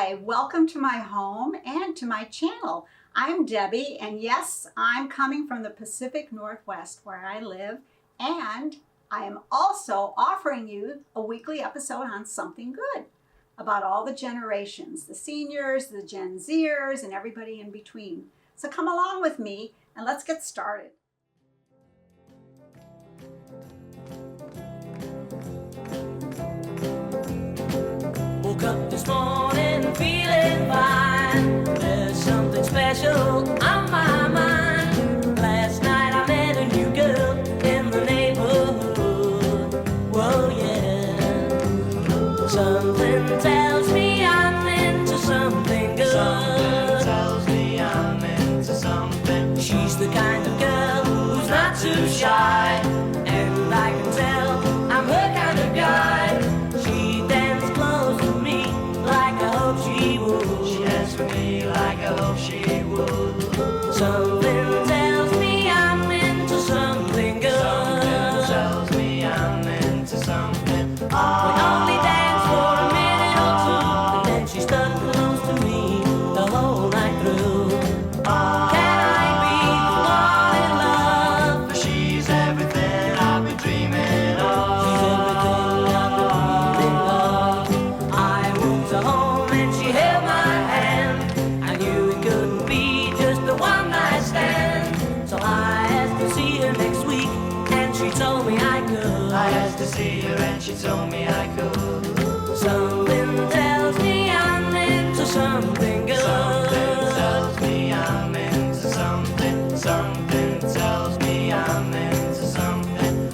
Hi, welcome to my home and to my channel. I'm Debbie, and yes, I'm coming from the Pacific Northwest where I live, and I am also offering you a weekly episode on something good about all the generations, the seniors, the Gen Zers, and everybody in between. So come along with me and let's get started. Woke up this morning feeling fine. There's something special on my mind. Last night I met a new girl in the neighborhood. Whoa, yeah. Something tells me I'm into something good. Something tells me I'm into something. She's the kind of girl who's not too shy, and I can tell I'm her kind of guy. She danced close to me like I hope she would. She danced for me like I hope she would. Something tells me I'm into something good. Something tells me I'm into something. We only danced for a minute or two, and then she stuck close to me the whole night through. Can I be the one in love? For she's everything I've been dreaming of. She's everything I've been dreaming of. I moved her home and she held my hand. I knew it couldn't be just a one night stand. So I asked to see her next week, and she told me I could. I asked to see her and she told me I could. Something tells me I'm into something good. Something tells me I'm into something. Something tells me I'm into something.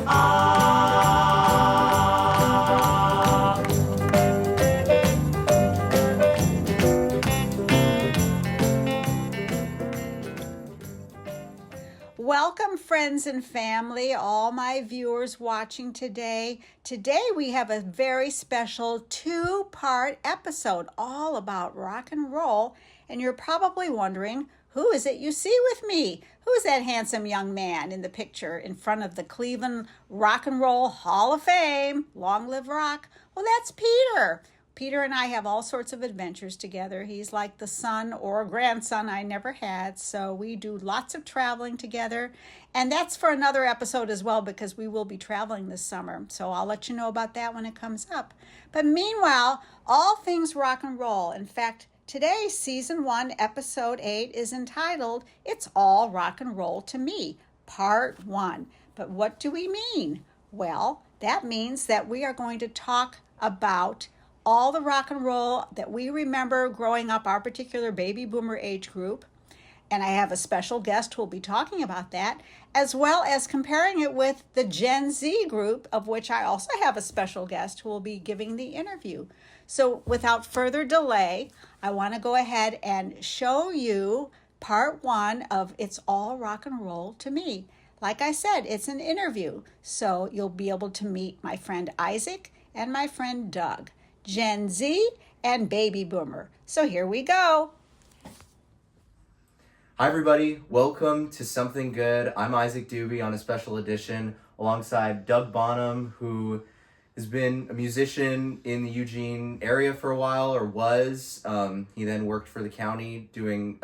Welcome, friends and family, all my viewers watching today. Today we have a very special two-part episode all about rock and roll, and you're probably wondering, who is it you see with me? Who is that handsome young man in the picture in front of the Cleveland Rock and Roll Hall of Fame? Long live rock. Well, that's Peter. Peter and I have all sorts of adventures together. He's like the son or grandson I never had, so we do lots of traveling together. And that's for another episode as well, because we will be traveling this summer. So I'll let you know about that when it comes up. But meanwhile, all things rock and roll. In fact, today, Season 1, Episode 8 is entitled, It's All Rock and Roll to Me, Part 1. But what do we mean? Well, that means that we are going to talk about all the rock and roll that we remember growing up, our particular baby boomer age group. And I have a special guest who will be talking about that, as well as comparing it with the Gen Z group, of which I also have a special guest who will be giving the interview. So without further delay, I want to go ahead and show you part 1 of It's All Rock and Roll to Me. Like I said, it's an interview, so you'll be able to meet my friend Isaac and my friend Doug, Gen Z and Baby Boomer. So here we go. Hi everybody, welcome to Something Good. I'm Isaac Doobie on a special edition alongside Doug Bonham, who has been a musician in the Eugene area for a while, or was. He then worked for the county doing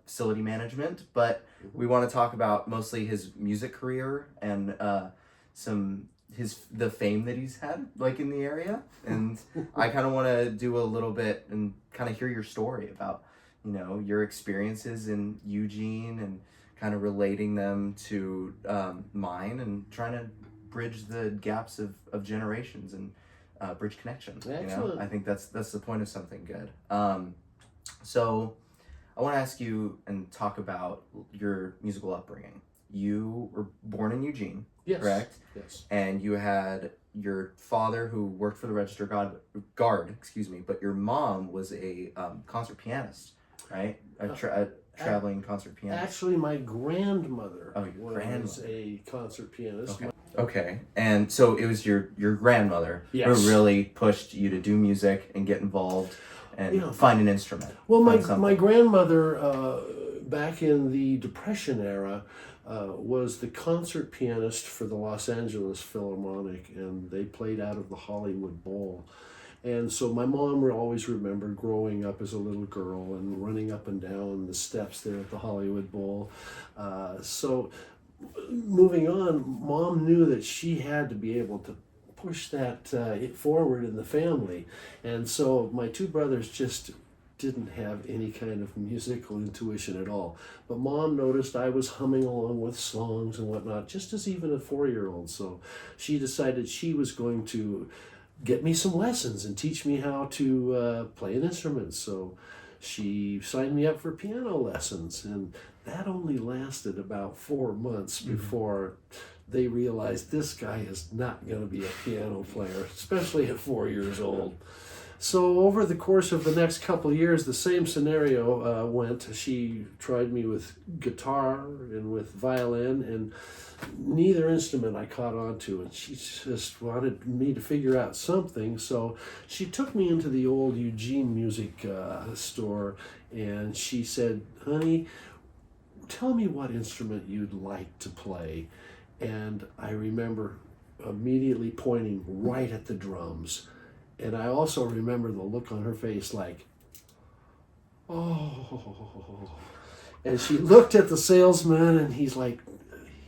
facility management, but we want to talk about mostly his music career and the fame that he's had like in the area. And I kind of want to do a little bit and kind of hear your story about, you know, your experiences in Eugene and kind of relating them to mine and trying to bridge the gaps of generations and bridge connections. Excellent. You know, I think that's the point of Something Good. So I want to ask you and talk about your musical upbringing. You were born in Eugene, Yes. correct? Yes. And you had your father who worked for the Register Guard, but your mom was a concert pianist, right? A traveling concert pianist. Actually, my grandmother your was grandmother. a concert pianist. Okay. And so it was your grandmother Yes. who really pushed you to do music and get involved and find an instrument. Well, find my something. grandmother, back in the Depression era, was the concert pianist for the Los Angeles Philharmonic, and they played out of the Hollywood Bowl. And so my mom always remembered growing up as a little girl and running up and down the steps there at the Hollywood Bowl. So moving on, Mom knew that she had to be able to push that forward in the family. And so my two brothers just didn't have any kind of musical intuition at all. But Mom noticed I was humming along with songs and whatnot, just as even a 4-year-old. So she decided she was going to get me some lessons and teach me how to play an instrument. So she signed me up for piano lessons, and that only lasted about 4 months before they realized this guy is not going to be a piano player, especially at 4 years old. So over the course of the next couple of years, the same scenario went. She tried me with guitar and with violin, and neither instrument I caught on to, and she just wanted me to figure out something. So she took me into the old Eugene music store, and she said, "Honey, tell me what instrument you'd like to play." And I remember immediately pointing right at the drums. And I also remember the look on her face like, oh. And she looked at the salesman, and he's like,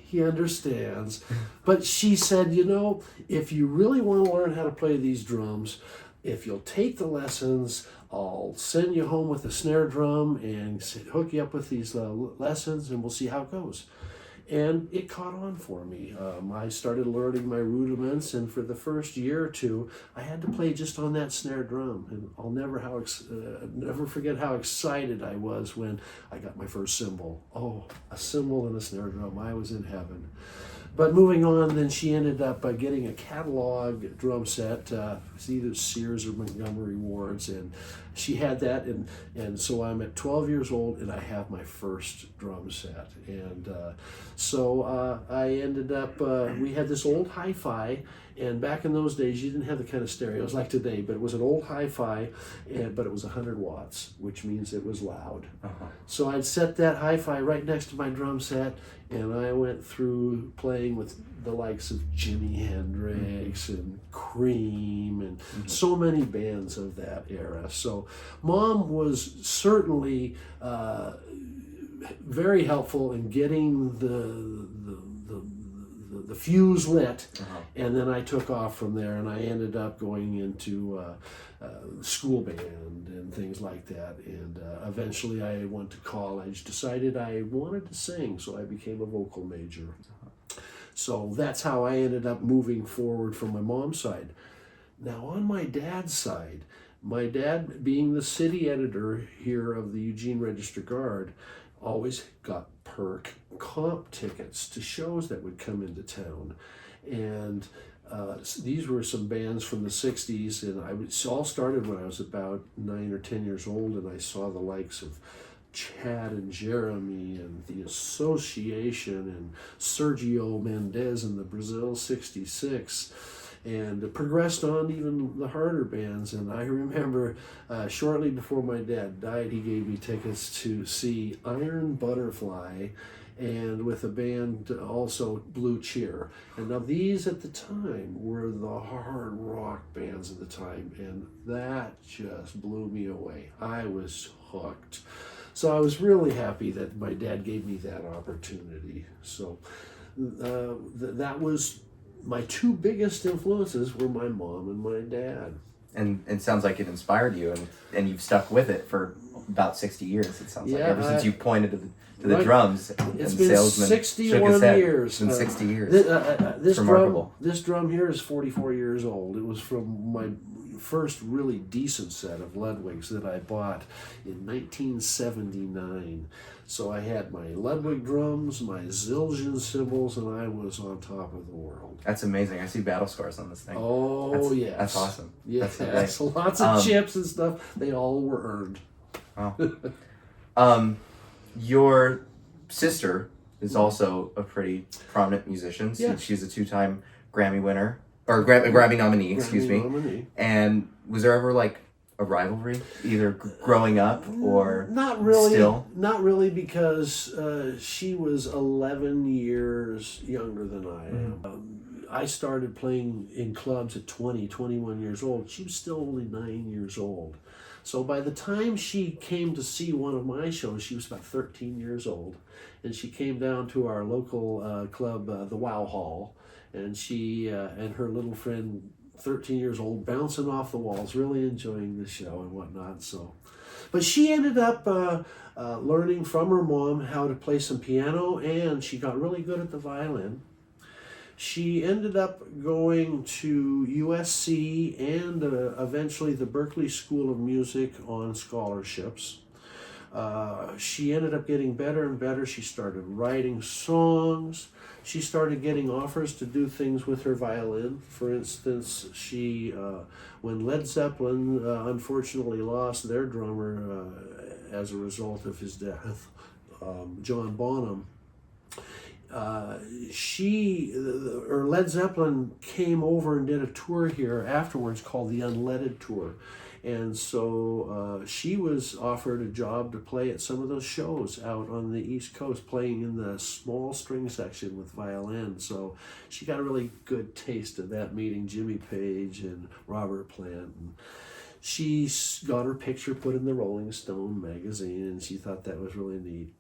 he understands. But she said, "You know, if you really want to learn how to play these drums, if you'll take the lessons, I'll send you home with a snare drum and hook you up with these lessons, and we'll see how it goes." And it caught on for me. I started learning my rudiments, and for the first year or two, I had to play just on that snare drum. And I'll never forget how excited I was when I got my first cymbal. Oh, a cymbal and a snare drum. I was in heaven. But moving on, then she ended up getting a catalog drum set. It's either Sears or Montgomery Ward's, and she had that, and so I'm at 12 years old, and I have my first drum set. And so I ended up, we had this old hi-fi, and back in those days, you didn't have the kind of stereos like today, but it was an old hi-fi, but it was 100 watts, which means it was loud. So I'd set that hi-fi right next to my drum set, and I went through playing with the likes of Jimi Hendrix and Cream and so many bands of that era. So Mom was certainly very helpful in getting the fuse lit, and then I took off from there, and I ended up going into school band and things like that, and eventually I went to college, decided I wanted to sing, so I became a vocal major. So that's how I ended up moving forward from my mom's side. Now on my dad's side, my dad, being the city editor here of the Eugene Register Guard, always got perk comp tickets to shows that would come into town. And these were some bands from the 60s, and it all started when I was about 9 or 10 years old, and I saw the likes of Chad and Jeremy and the Association and Sergio Mendes and the Brazil 66, and it progressed on even the harder bands. And I remember shortly before my dad died, he gave me tickets to see Iron Butterfly, and with a band also Blue Cheer. And now these at the time were the hard rock bands at the time, and that just blew me away. I was hooked. So I was really happy that my dad gave me that opportunity. So that was my two biggest influences were my mom and my dad. And it sounds like it inspired you, and you've stuck with it for about 60 years, it sounds like, ever since you pointed to the drums. It's been 61 years. It's been 60 years. This remarkable. This drum here is 44 years old. It was from my first really decent set of Ludwigs that I bought in 1979. So I had my Ludwig drums, my Zildjian cymbals, and I was on top of the world. That's amazing. I see battle scars on this thing. Oh, yes. That's awesome. Yes, that's lots of chips and stuff. They all were earned. Oh. Your sister is also a pretty prominent musician. Yeah. She's a 2-time Grammy winner, or Grammy nominee, excuse me. Nominee. And was there ever like a rivalry, either growing up or not really? still? Not really, because she was 11 years younger than I am. I started playing in clubs at 20, 21 years old. She was still only 9 years old. So by the time she came to see one of my shows, she was about 13 years old. And she came down to our local club, the Wow Hall, and she and her little friend, 13 years old, bouncing off the walls, really enjoying the show and whatnot. So, but she ended up learning from her mom how to play some piano, and she got really good at the violin. She ended up going to USC and eventually the Berklee School of Music on scholarships. She ended up getting better and better. She started writing songs. She started getting offers to do things with her violin. For instance, when Led Zeppelin unfortunately lost their drummer as a result of his death, John Bonham, Led Zeppelin came over and did a tour here afterwards called the Unleaded Tour. And so she was offered a job to play at some of those shows out on the East Coast, playing in the small string section with violin. So she got a really good taste of that, meeting Jimmy Page and Robert Plant. And she got her picture put in the Rolling Stone magazine, and she thought that was really neat.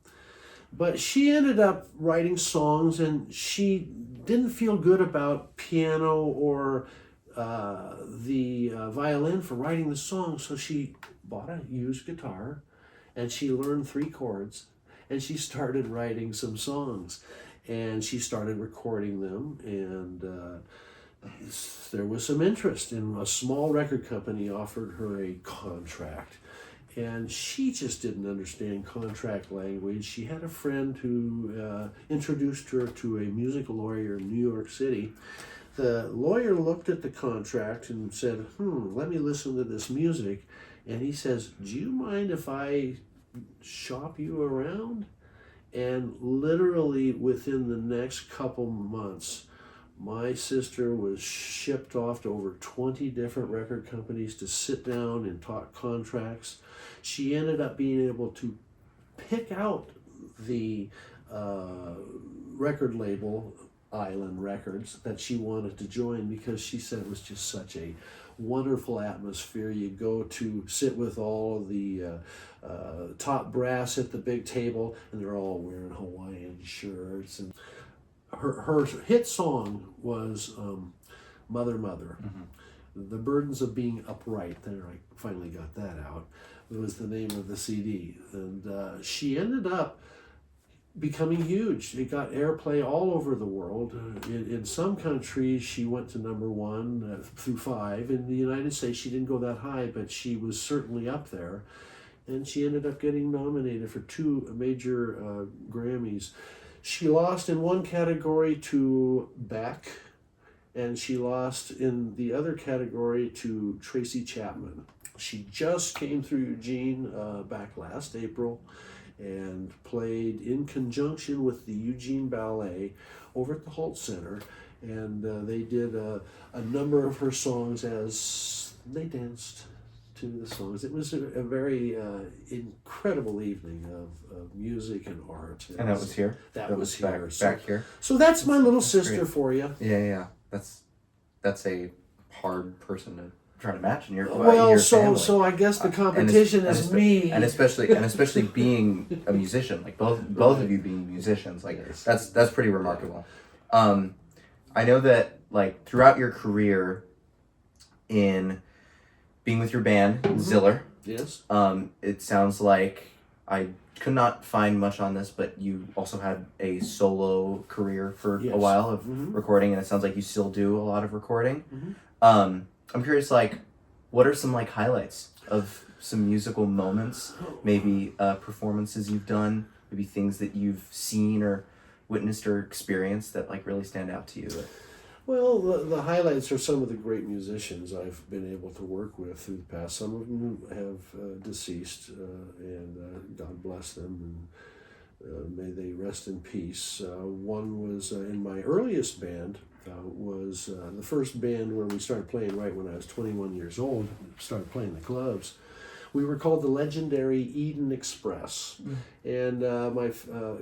But she ended up writing songs, and she didn't feel good about piano or the violin for writing the song, so she bought a used guitar and she learned 3 chords and she started writing some songs, and she started recording them, and there was some interest, and a small record company offered her a contract, and she just didn't understand contract language. She had a friend who introduced her to a music lawyer in New York City. The lawyer looked at the contract and said, let me listen to this music. And he says, do you mind if I shop you around? And literally within the next couple months, my sister was shipped off to over 20 different record companies to sit down and talk contracts. She ended up being able to pick out the record label, Island Records, that she wanted to join, because she said it was just such a wonderful atmosphere. You go to sit with all of the top brass at the big table, and they're all wearing Hawaiian shirts. And her hit song was Mother, Mother. Mm-hmm. The Burdens of Being Upright. There, I finally got that out. It was the name of the CD. And she ended up becoming huge. It got airplay all over the world. In some countries, she went to number 1 through 5. In the United States, she didn't go that high, but she was certainly up there. And she ended up getting nominated for 2 major Grammys. She lost in one category to Beck, and she lost in the other category to Tracy Chapman. She just came through Eugene back last April and played in conjunction with the Eugene Ballet over at the Holt Center, and they did a number of her songs as they danced to the songs. It was a very incredible evening of music and art. And that was here? That was here. Back here? So that's my little sister great. for you. Yeah. That's a hard person to try to match in your family. So I guess the competition is me. And especially being a musician, like both of you being musicians, like yes. that's pretty remarkable. I know that like throughout your career in being with your band, Ziller. Yes. It sounds like I could not find much on this, but you also had a solo career for a while of recording, and it sounds like you still do a lot of recording. I'm curious, like, what are some like highlights of some musical moments? Maybe performances you've done, maybe things that you've seen or witnessed or experienced that like really stand out to you. Well, the highlights are some of the great musicians I've been able to work with through the past. Some of them have deceased, and God bless them, and may they rest in peace. One was in my earliest band, was the first band where we started playing right when I was 21 years old, started playing the clubs, We were called the legendary Eden Express. And my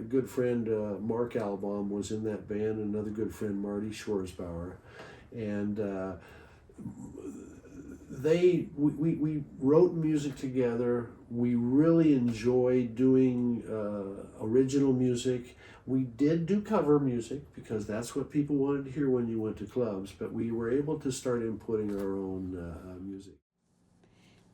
good friend Mark Albaum was in that band, another good friend Marty Schorsbauer. And we wrote music together. We really enjoyed doing original music. We did do cover music because that's what people wanted to hear when you went to clubs, but we were able to start inputting our own music.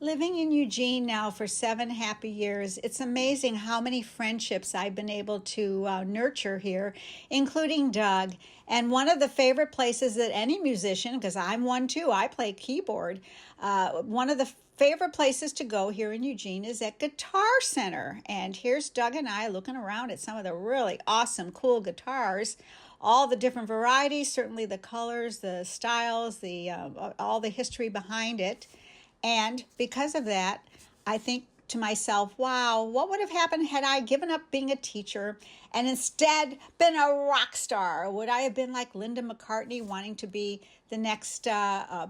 Living in Eugene now for 7 happy years, it's amazing how many friendships I've been able to nurture here, including Doug. And one of the favorite places that any musician, because I'm one too, I play keyboard, one of the favorite places to go here in Eugene is at Guitar Center. And here's Doug and I looking around at some of the really awesome, cool guitars, all the different varieties, certainly the colors, the styles, all the history behind it. And because of that, I think to myself, wow, what would have happened had I given up being a teacher and instead been a rock star? Would I have been like Linda McCartney, wanting to be the next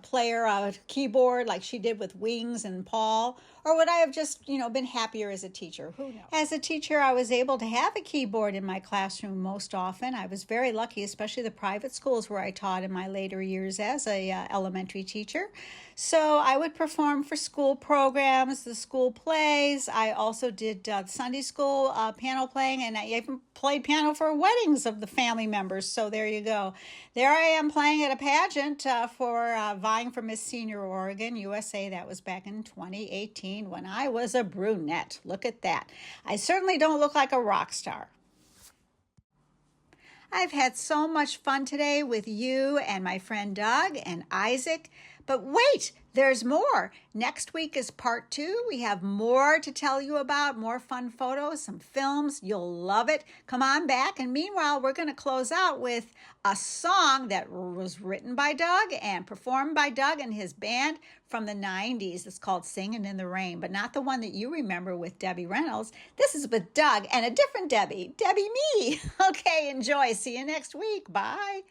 player of keyboard like she did with Wings and Paul? Or would I have just, been happier as a teacher? Who knows? As a teacher, I was able to have a keyboard in my classroom most often. I was very lucky, especially the private schools where I taught in my later years as a elementary teacher. So I would perform for school programs, the school plays. I also did Sunday school piano playing, and I even played piano for weddings of the family members. So there you go. There I am playing at a pageant for vying for Miss Senior Oregon, USA. That was back in 2018 when I was a brunette. Look at that. I certainly don't look like a rock star. I've had so much fun today with you and my friend Doug and Isaac. But wait, there's more. Next week is part 2. We have more to tell you about, more fun photos, some films. You'll love it. Come on back. And meanwhile, we're going to close out with a song that was written by Doug and performed by Doug and his band from the 90s. It's called Singing in the Rain, but not the one that you remember with Debbie Reynolds. This is with Doug and a different Debbie, Debbie Me. Okay, enjoy. See you next week. Bye.